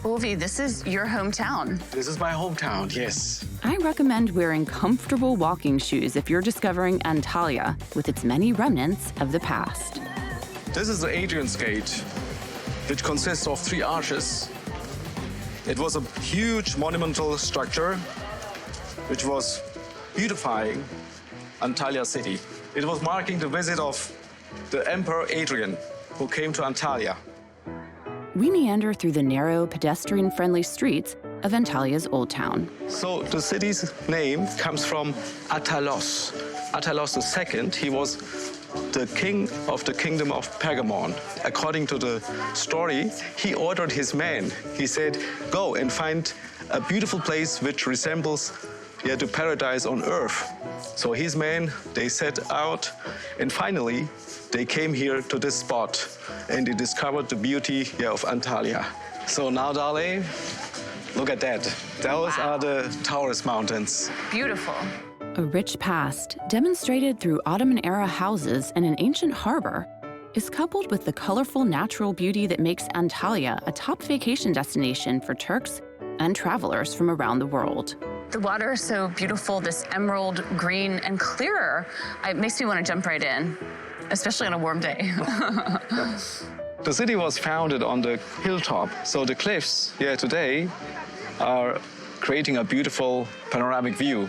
Ulvi, this is your hometown. This is my hometown, yes. I recommend wearing comfortable walking shoes if you're discovering Antalya with its many remnants of the past. This is the Hadrian's Gate, which consists of 3 arches. It was a huge monumental structure which was beautifying Antalya city. It was marking the visit of the Emperor Hadrian, who came to Antalya. We meander through the narrow, pedestrian-friendly streets of Antalya's Old Town. So the city's name comes from Attalos. Attalos II, he was the king of the kingdom of Pergamon. According to the story, he ordered his men. He said, go and find a beautiful place which resembles the paradise on earth. So his men, they set out, and finally, they came here to this spot, and they discovered the beauty of Antalya. So now, Darley, look at that. Those are the Taurus Mountains. Beautiful. A rich past, demonstrated through Ottoman-era houses and an ancient harbor, is coupled with the colorful natural beauty that makes Antalya a top vacation destination for Turks and travelers from around the world. The water is so beautiful, this emerald green and clearer. It makes me want to jump right in, especially on a warm day. The city was founded on the hilltop, so the cliffs here today are creating a beautiful panoramic view.